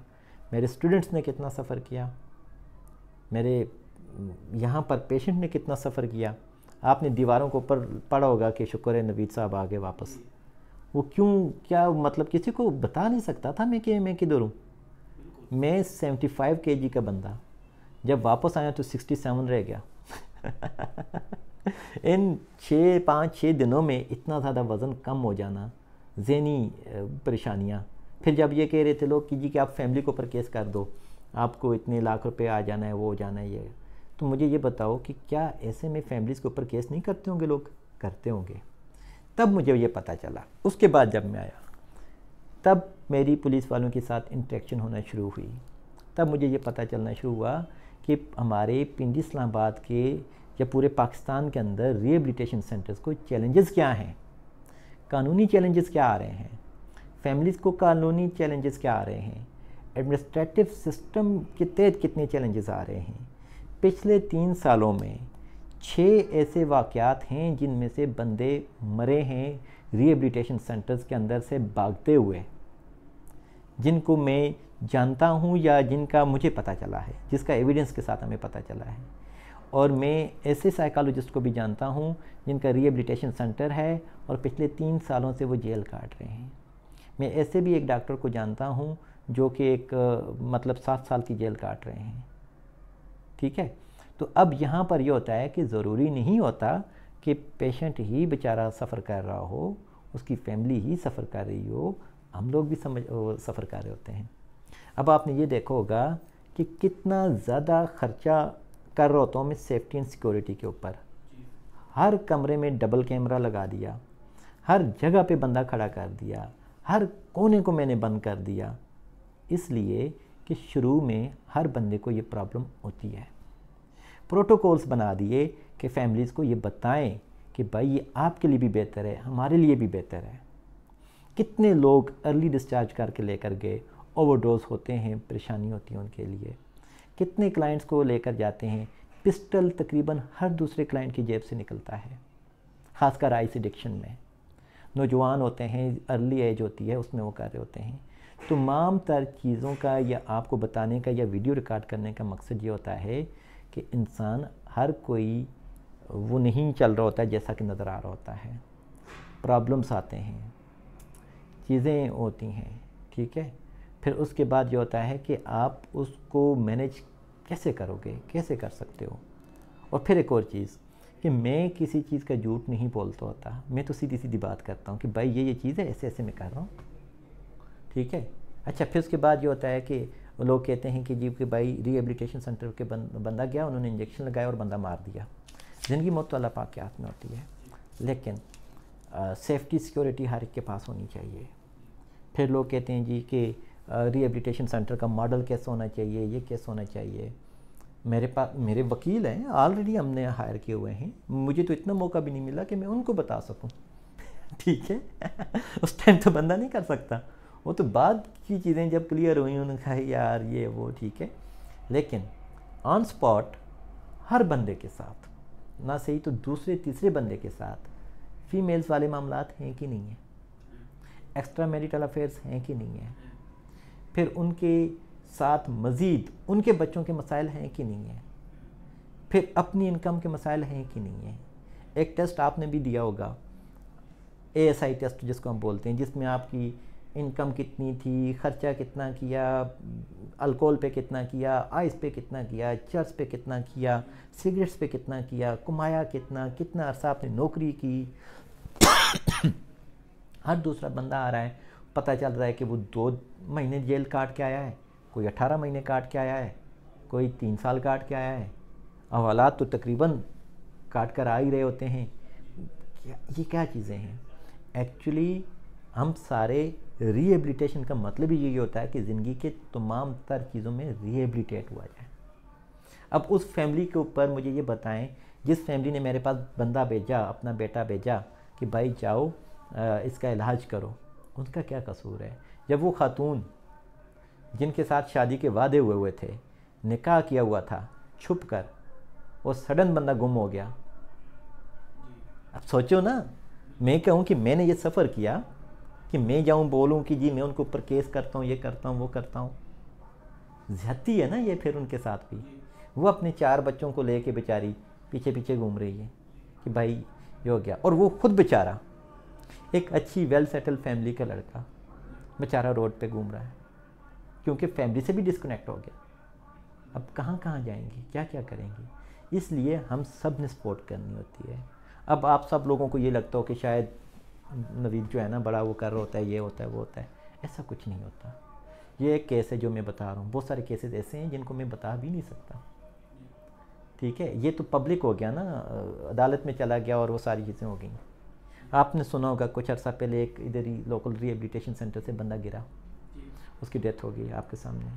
मेरे स्टूडेंट्स ने कितना सफ़र किया, मेरे यहाँ पर पेशेंट ने कितना सफ़र किया। आपने दीवारों के ऊपर पढ़ा होगा कि शुक्र है नवीद साहब आ गए वापस। वो क्यों, क्या मतलब, किसी को बता नहीं सकता था मैं कि मैं किधर हूँ। मैं 75 kg का बंदा जब वापस आया तो 67 रह गया। इन 5-6 दिनों में इतना ज़्यादा वज़न कम हो जाना, ज़हनी परेशानियाँ। फिर जब ये कह रहे थे लोग कि जी कि आप फैमिली के ऊपर केस कर दो, आपको इतने लाख रुपए आ जाना है, वो हो जाना है, ये तो मुझे ये बताओ कि क्या ऐसे में फैमिलीज़ के ऊपर केस नहीं करते होंगे लोग? करते होंगे। तब मुझे ये पता चला। उसके बाद जब मैं आया, तब मेरी पुलिस वालों के साथ इंटरेक्शन होना शुरू हुई। तब मुझे ये पता चलना शुरू हुआ कि हमारे पिंडी इस्लामाबाद के या पूरे पाकिस्तान के अंदर रिहेबिलिटेशन सेंटर्स को चैलेंजेस क्या हैं, कानूनी चैलेंजेस क्या आ रहे हैं, फैमिलीज़ को कानूनी चैलेंजेस क्या आ रहे हैं, एडमिनिस्ट्रेटिव सिस्टम के तहत कितने चैलेंजेस आ रहे हैं। पिछले 3 सालों में 6 ऐसे वाक़यात हैं जिनमें से बंदे मरे हैं रिहेबिलिटेशन सेंटर्स के अंदर से भागते हुए, जिनको मैं जानता हूँ या जिनका मुझे पता चला है, जिसका एविडेंस के साथ हमें पता चला है। और मैं ऐसे साइकोलॉजिस्ट को भी जानता हूँ जिनका रिहेबिलिटेशन सेंटर है और पिछले 3 सालों से वो जेल काट रहे हैं। मैं ऐसे भी एक डॉक्टर को जानता हूँ जो कि एक मतलब 7 साल की जेल काट रहे हैं। ठीक है, तो अब यहाँ पर ये होता है कि ज़रूरी नहीं होता कि पेशेंट ही बेचारा सफ़र कर रहा हो, उसकी फैमिली ही सफ़र कर रही हो, हम लोग भी सफ़र कर रहे होते हैं। अब आपने ये देखा होगा कि कितना ज़्यादा ख़र्चा कर रहा होता हूँ मैं सेफ्टी एंड सिक्योरिटी के ऊपर। हर कमरे में डबल कैमरा लगा दिया, हर जगह पे बंदा खड़ा कर दिया, हर कोने को मैंने बंद कर दिया, इसलिए कि शुरू में हर बंदे को ये प्रॉब्लम होती है। प्रोटोकॉल्स बना दिए कि फैमिलीज़ को ये बताएं कि भाई ये आपके लिए भी बेहतर है, हमारे लिए भी बेहतर है। कितने लोग अर्ली डिस्चार्ज करके लेकर गए, ओवरडोज होते हैं, परेशानी होती है उनके लिए। कितने क्लाइंट्स को लेकर जाते हैं, पिस्टल तकरीबन हर दूसरे क्लाइंट की जेब से निकलता है, ख़ासकर आइस एडिक्शन में। नौजवान होते हैं, अर्ली एज होती है, उसमें वो कर रहे होते हैं। तमाम तर चीज़ों का या आपको बताने का या वीडियो रिकॉर्ड करने का मकसद ये होता है कि इंसान हर कोई वो नहीं चल रहा होता है जैसा कि नज़र आ रहा होता है। प्रॉब्लम्स आते हैं, चीज़ें होती हैं, ठीक है। फिर उसके बाद ये होता है कि आप उसको मैनेज कैसे करोगे, कैसे कर सकते हो। और फिर एक और चीज़ कि मैं किसी चीज़ का झूठ नहीं बोलता होता, मैं तो सीधी सीधी बात करता हूँ कि भाई ये चीज़ है, ऐसे ऐसे मैं कर रहा हूँ, ठीक है। अच्छा, फिर उसके बाद ये होता है कि लोग कहते हैं कि जी कि भाई रिहेबिलिटेशन सेंटर के बंदा गया, उन्होंने इंजेक्शन लगाया और बंदा मार दिया। ज़िंदगी मौत तो अल्लाह पाक के हाथ में होती है, लेकिन सेफ्टी सिक्योरिटी हर एक के पास होनी चाहिए। फिर लोग कहते हैं जी कि रिहेबिलिटेशन सेंटर का मॉडल कैसा होना चाहिए, ये कैसा होना चाहिए। मेरे वकील हैं, ऑलरेडी हमने हायर किए हुए हैं, मुझे तो इतना मौका भी नहीं मिला कि मैं उनको बता सकूं। ठीक है उस टाइम तो बंदा नहीं कर सकता, वो तो बाद की चीज़ें जब क्लियर हुई उन्होंने कहा यार ये वो ठीक है। लेकिन ऑन स्पॉट हर बंदे के साथ, ना सही तो दूसरे तीसरे बंदे के साथ फीमेल्स वाले मामलात हैं कि नहीं है, एक्स्ट्रा मैरिटल अफेयर्स हैं कि नहीं है, फिर उनके साथ मज़ीद उनके बच्चों के मसाइल हैं कि नहीं है, फिर अपनी इनकम के मसाइल हैं कि नहीं है। एक टेस्ट आपने भी दिया होगा, ASI टेस्ट जिसको हम बोलते हैं, जिसमें आपकी इनकम कितनी थी, ख़र्चा कितना किया, अल्कोहल पे कितना किया, आइस पे कितना किया, चर्च पे कितना किया, सिगरेट्स पे कितना किया, कमाया कितना अरसा आपने नौकरी की। हर दूसरा बंदा आ रहा है, पता चल रहा है कि वो 2 महीने जेल काट के आया है, कोई 18 महीने काट के आया है, कोई 3 साल काट के आया है। हवालात तो तकरीबन काट कर आ ही रहे होते हैं। ये क्या चीज़ें हैं? एक्चुअली हम सारे रिहेबिलिटेशन का मतलब ही यही होता है कि ज़िंदगी के तमाम तर चीज़ों में रिहेबिलिटेट हुआ जाए। अब उस फैमिली के ऊपर मुझे ये बताएं, जिस फैमिली ने मेरे पास बंदा भेजा, अपना बेटा भेजा कि भाई जाओ इसका इलाज करो, उनका क्या कसूर है? जब वो खातून जिनके साथ शादी के वादे हुए थे, निकाह किया हुआ था, छुप कर वो सडन बंदा गुम हो गया। अब सोचो ना, मैं कहूँ कि मैंने ये सफ़र किया कि मैं जाऊँ बोलूँ कि जी मैं उनके ऊपर केस करता हूँ, ये करता हूँ, वो करता हूँ, ज़्यादती है ना ये। फिर उनके साथ भी वो अपने 4 बच्चों को लेके बेचारी पीछे पीछे घूम रही है कि भाई ये हो गया। और वो खुद बेचारा एक अच्छी वेल सेटल फैमिली का लड़का बेचारा रोड पे घूम रहा है, क्योंकि फैमिली से भी डिस्कनेक्ट हो गया। अब कहाँ कहाँ जाएंगे, क्या क्या करेंगे? इसलिए हम सब ने सपोर्ट करनी होती है। अब आप सब लोगों को ये लगता हो कि शायद नवीद जो है ना बड़ा वो कर रहा होता है, ये होता है, वो होता है, ऐसा कुछ नहीं होता। ये एक केस है जो मैं बता रहा हूँ, बहुत सारे केसेस ऐसे हैं जिनको मैं बता भी नहीं सकता, ठीक है, ये तो पब्लिक हो गया ना, अदालत में चला गया और वो सारी चीज़ें हो गई। आपने सुना होगा कुछ अर्सा पहले एक इधर ही लोकल रिहेबिलिटेशन सेंटर से बंदा गिरा, उसकी डेथ हो गई आपके सामने,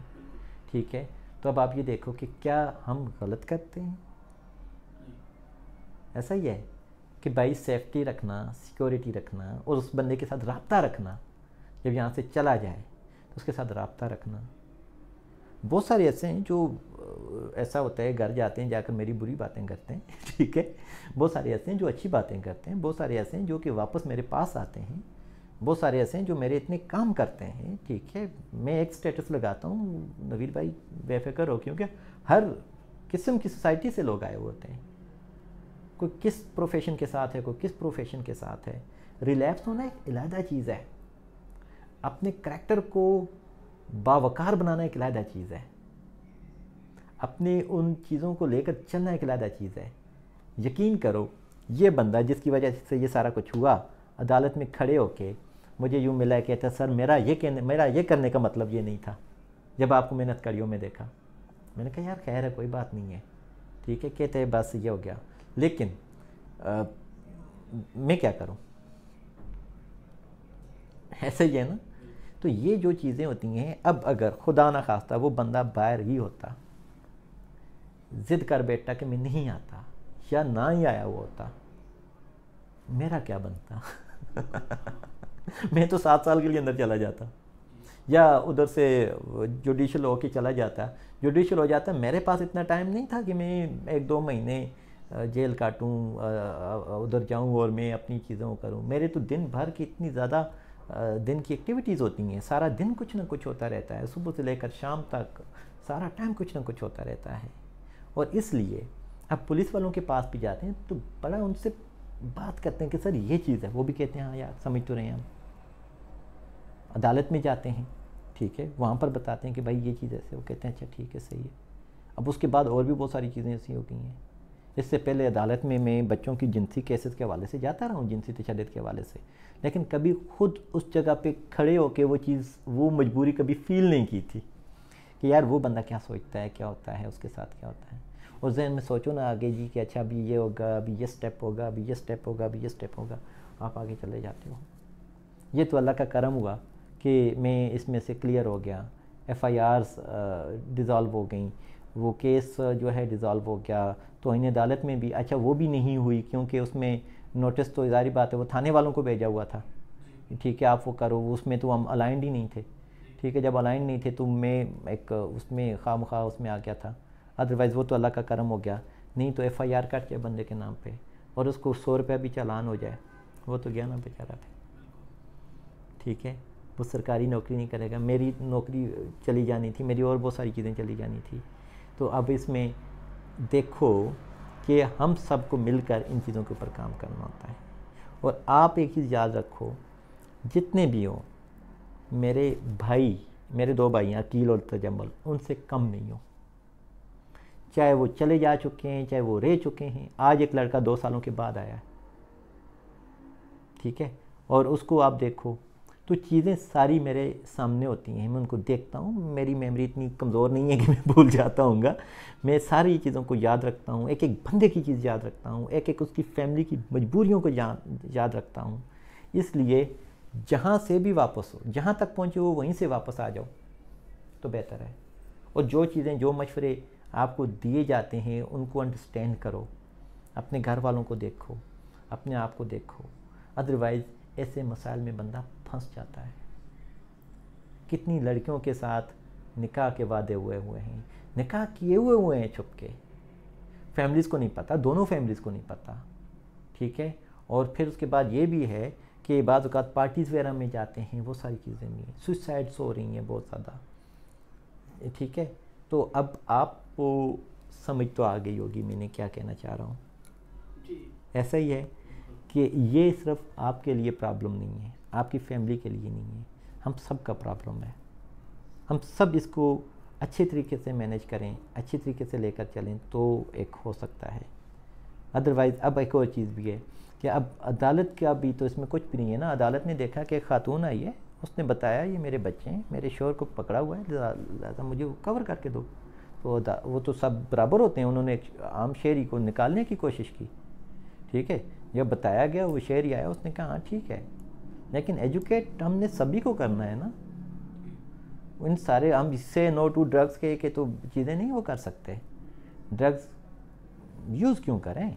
ठीक है। तो अब आप ये देखो कि क्या हम गलत करते हैं? ऐसा ही है कि भाई सेफ्टी रखना, सिक्योरिटी रखना और उस बंदे के साथ रब्ता रखना, जब यहाँ से चला जाए तो उसके साथ रब्ता रखना। बहुत सारे ऐसे हैं जो ऐसा होता है घर जाते हैं जाकर मेरी बुरी बातें करते हैं, ठीक है। बहुत सारे ऐसे हैं जो अच्छी बातें करते हैं, बहुत सारे ऐसे हैं जो कि वापस मेरे पास आते हैं, बहुत सारे ऐसे हैं जो मेरे इतने काम करते हैं, ठीक है। मैं एक स्टेटस लगाता हूँ, नवीर भाई बेफिक्र हो, क्योंकि हर किस्म की सोसाइटी से लोग आए हुए होते हैं। कोई किस प्रोफेशन के साथ है, कोई किस प्रोफेशन के साथ है। रिलैक्स होना एक अलहदा चीज़ है, अपने करैक्टर को बावकार बनाना एक अलहदा चीज़ है, अपने उन चीज़ों को लेकर चलना एक अलहदा चीज़ है। यकीन करो, ये बंदा जिसकी वजह से ये सारा कुछ हुआ, अदालत में खड़े होके मुझे यूँ मिला, कहता सर मेरा ये करने का मतलब ये नहीं था, जब आपको मेहनत कड़ियों में देखा। मैंने कहा यार खैर है, कोई बात नहीं है, ठीक है। कहते हैं बस ये हो गया, लेकिन मैं क्या करूं, ऐसा ही है ना। तो ये जो चीज़ें होती हैं, अब अगर खुदा ना खास्ता वो बंदा बाहर ही होता, जिद कर बैठा कि मैं नहीं आता, या ना ही आया वो होता, मेरा क्या बनता? मैं तो 7 साल के लिए अंदर चला जाता, या उधर से जुडिशल हो के चला जाता। जुडिशल हो जाता, मेरे पास इतना टाइम नहीं था कि मैं 1-2 महीने जेल काटूं, उधर जाऊं और मैं अपनी चीज़ों को करूं। मेरे तो दिन भर की इतनी ज़्यादा दिन की एक्टिविटीज़ होती हैं, सारा दिन कुछ ना कुछ होता रहता है, सुबह से लेकर शाम तक सारा टाइम कुछ ना कुछ होता रहता है। और इसलिए अब पुलिस वालों के पास भी जाते हैं तो बड़ा उनसे बात करते हैं कि सर ये चीज़ है, वो भी कहते हैं हाँ यार समझ तो रहे हैं हम। अदालत में जाते हैं, ठीक है, वहाँ पर बताते हैं कि भाई ये चीज़ ऐसे, वो कहते हैं अच्छा ठीक है सही है। अब उसके बाद और भी बहुत सारी चीज़ें ऐसी हो गई हैं। इससे पहले अदालत में मैं बच्चों की जिनसी केसेस के हवाले से जाता रहा हूँ, जिनसी तशद्दुद के हवाले से, लेकिन कभी खुद उस जगह पे खड़े होकर वो चीज़, वो मजबूरी कभी फील नहीं की थी कि यार वो बंदा क्या सोचता है, क्या होता है, उसके साथ क्या होता है। और जहन में सोचो ना आगे जी कि अच्छा अभी ये होगा, अभी ये स्टेप होगा, अभी ये स्टेप होगा, अभी ये स्टेप होगा, आप आगे चले जाते हो। ये तो अल्लाह का करम हुआ कि मैं इसमें से क्लियर हो गया, FIRs डिज़ॉल्व हो गई, वो केस जो है डिज़ॉल्व हो गया। तो इन अदालत में भी अच्छा वो भी नहीं हुई, क्योंकि उसमें नोटिस तो ज़ाहिर बात है वो थाने वालों को भेजा हुआ था, ठीक है आप वो करो, उसमें तो हम अलाइंड ही नहीं थे, ठीक है। जब अलाइंड नहीं थे तो मैं एक उसमें खामखा उसमें आ गया था, अदरवाइज़ वो तो अल्लाह का करम हो गया। नहीं तो FIR कट जाए बंदे के नाम पे और उसको 100 रुपया भी चालान हो जाए, वो तो गया ना बेचारा, ठीक है। वो सरकारी नौकरी नहीं करेगा, मेरी नौकरी चली जानी थी, मेरी और बहुत सारी चीज़ें चली जानी थी। तो अब इसमें देखो कि हम सबको मिलकर इन चीज़ों के ऊपर काम करना होता है। और आप एक चीज़ याद रखो, जितने भी हो मेरे भाई, मेरे 2 भाई हैं अकील और तजम्मल, उनसे कम नहीं हो, चाहे वो चले जा चुके हैं, चाहे वो रह चुके हैं। आज एक लड़का 2 सालों के बाद आया है, ठीक है, और उसको आप देखो तो चीज़ें सारी मेरे सामने होती हैं, मैं उनको देखता हूँ। मेरी मेमोरी इतनी कमज़ोर नहीं है कि मैं भूल जाता हूँगा, मैं सारी चीज़ों को याद रखता हूँ, एक एक बंदे की चीज़ याद रखता हूँ, एक एक उसकी फैमिली की मजबूरियों को याद रखता हूँ। इसलिए जहाँ से भी वापस हो, जहाँ तक पहुँचे हो वहीं से वापस आ जाओ तो बेहतर है। और जो चीज़ें, जो मशवरे आपको दिए जाते हैं उनको अंडरस्टैंड करो, अपने घर वालों को देखो, अपने आप को देखो, अदरवाइज़ ऐसे मसाइल में बंदा फंस जाता है। कितनी लड़कियों के साथ निकाह के वादे हुए हैं, निकाह किए हुए हैं छुप के, फैमिलीज़ को नहीं पता, दोनों फैमिलीज़ को नहीं पता, ठीक है। और फिर उसके बाद ये भी है कि बाज़ औक़ात पार्टीज़ वगैरह में जाते हैं, वो सारी चीज़ें नहीं, सुसाइड्स हो रही हैं बहुत ज़्यादा, ठीक है। तो अब आपको समझ तो आ गई होगी मैंने क्या कहना चाह रहा हूँ। ऐसा ही है कि ये सिर्फ आपके लिए प्रॉब्लम नहीं है, आपकी फैमिली के लिए नहीं है, हम सब का प्रॉब्लम है। हम सब इसको अच्छे तरीके से मैनेज करें, अच्छे तरीके से लेकर चलें तो एक हो सकता है। अदरवाइज़ अब एक और चीज़ भी है कि अब अदालत का भी तो इसमें कुछ भी नहीं है ना। अदालत ने देखा कि एक खातून आई है, उसने बताया ये मेरे बच्चे हैं, मेरे शोहर को पकड़ा हुआ है, लिहाजा मुझे कवर करके दो, वो तो सब बराबर होते हैं। उन्होंने एक आम शहरी को निकालने की कोशिश की, ठीक है, जब बताया गया वो शहरी आया, उसने कहा हाँ ठीक है, लेकिन एजुकेट हमने सभी को करना है ना। इन सारे हम इससे नो टू ड्रग्स के तो चीज़ें नहीं वो कर सकते। ड्रग्स यूज़ क्यों करें?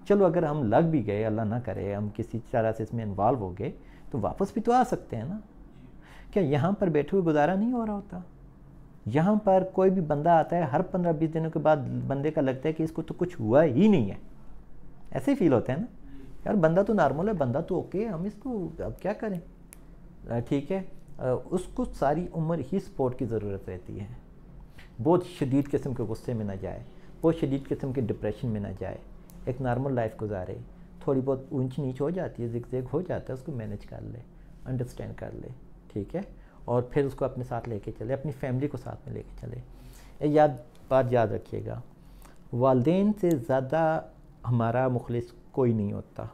चलो अगर हम लग भी गए, अल्लाह ना करे, हम किसी तरह से इसमें इन्वॉल्व हो गए, तो वापस भी तो आ सकते हैं ना। क्या यहाँ पर बैठे हुए गुजारा नहीं हो रहा होता? यहाँ पर कोई भी बंदा आता है, हर 15-20 दिनों के बाद बंदे का लगता है कि इसको तो कुछ हुआ ही नहीं है। ऐसे ही फील होता है ना, यार बंदा तो नॉर्मल है, बंदा तो ओके है, हम इसको अब क्या करें, ठीक है। उसको सारी उम्र ही सपोर्ट की ज़रूरत रहती है। बहुत शदीद किस्म के गुस्से में ना जाए, बहुत शदीद किस्म के डिप्रेशन में ना जाए, एक नॉर्मल लाइफ गुजारे। थोड़ी बहुत ऊंच नीच हो जाती है, जिग हो जाता है, उसको मैनेज कर ले, अंडरस्टैंड कर ले, ठीक है, और फिर उसको अपने साथ लेके चले, अपनी फैमिली को साथ में लेके चले। बात याद रखिएगा, वालिदैन से ज़्यादा हमारा मुखलिस कोई नहीं होता,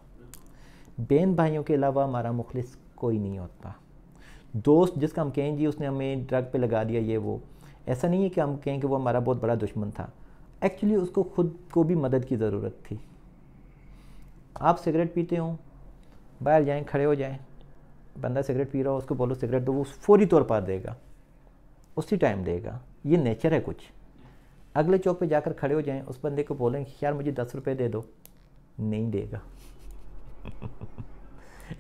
बहन भाइयों के अलावा हमारा मुखलिस कोई नहीं होता। दोस्त जिसका हम कहें जी उसने हमें ड्रग पे लगा दिया ये वो, ऐसा नहीं है कि हम कहें कि वो हमारा बहुत बड़ा दुश्मन था। एक्चुअली उसको खुद को भी मदद की ज़रूरत थी। आप सिगरेट पीते हो, बाहर जाएं, खड़े हो जाएं, बंदा सिगरेट पी रहा हो, उसको बोलो सिगरेट दो, वो फौरी तौर पर देगा, उसी टाइम देगा। ये नेचर है कुछ। अगले चौक पे जाकर खड़े हो जाएं, उस बंदे को बोलें यार मुझे 10 रुपये दे दो, नहीं देगा।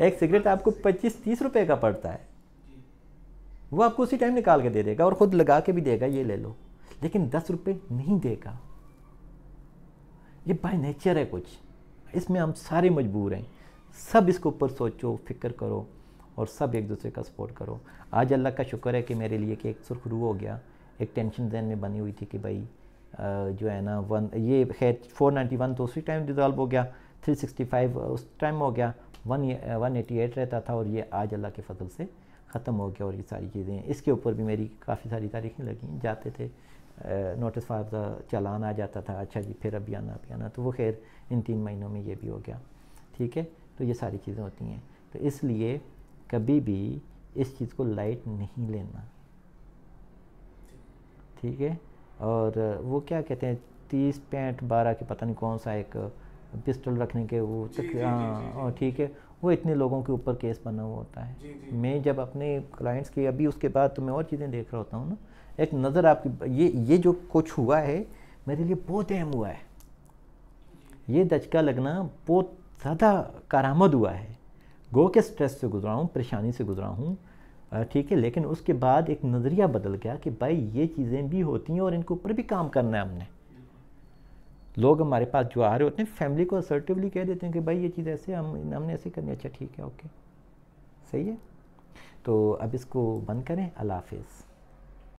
एक सिगरेट आपको 25-30 रुपये का पड़ता है, वो आपको उसी टाइम निकाल के दे देगा और ख़ुद लगा के भी देगा ये ले लो, लेकिन 10 रुपये नहीं देगा। ये बाय नेचर है कुछ, इसमें हम सारे मजबूर हैं। सब इसके ऊपर सोचो, फिक्र करो और सब एक दूसरे का सपोर्ट करो। आज अल्लाह का शुक्र है कि मेरे लिए कि एक सुरखरू हो गया, एक टेंशन जहन में बनी हुई थी कि भाई जो है ना ये खैर 491 तो उसी टाइम डिज़ॉल्व हो गया, 365 उस टाइम हो गया, 188 रहता था और ये आज अल्लाह के फजल से ख़त्म हो गया। और ये सारी चीज़ें इसके ऊपर भी मेरी काफ़ी सारी तारीखें लगी, जाते थे नोटिस फॉर द चालान आ जाता था, अच्छा जी फिर अभी आना, तो वो खैर इन 3 महीनों में ये भी हो गया, ठीक है। तो ये सारी चीज़ें होती हैं, तो इसलिए कभी भी इस चीज़ को लाइट नहीं लेना, ठीक है। और वो क्या कहते हैं 30-65-12 के पता नहीं कौन सा एक पिस्टल रखने के वो तक, हाँ, और ठीक है, वो इतने लोगों के ऊपर केस बना हुआ होता है। मैं जब अपने क्लाइंट्स की अभी उसके बाद तो मैं और चीज़ें देख रहा होता हूँ ना, एक नज़र आपकी ये जो कुछ हुआ है मेरे लिए बहुत अहम हुआ है। ये दचका लगना बहुत ज़्यादा कारामद हुआ है। गो के स्ट्रेस से गुजरा हूँ, परेशानी से गुजरा हूँ, ठीक है, लेकिन उसके बाद एक नज़रिया बदल गया कि भाई ये चीज़ें भी होती हैं और इनके ऊपर भी काम करना है हमने। लोग हमारे पास जो आ रहे होते हैं, फैमिली को असर्टिवली कह देते हैं कि भाई ये चीज़ ऐसे हमने ऐसे करनी, अच्छा ठीक है, ओके, सही है। तो अब इसको बंद करें। अल्लाह हाफिज़।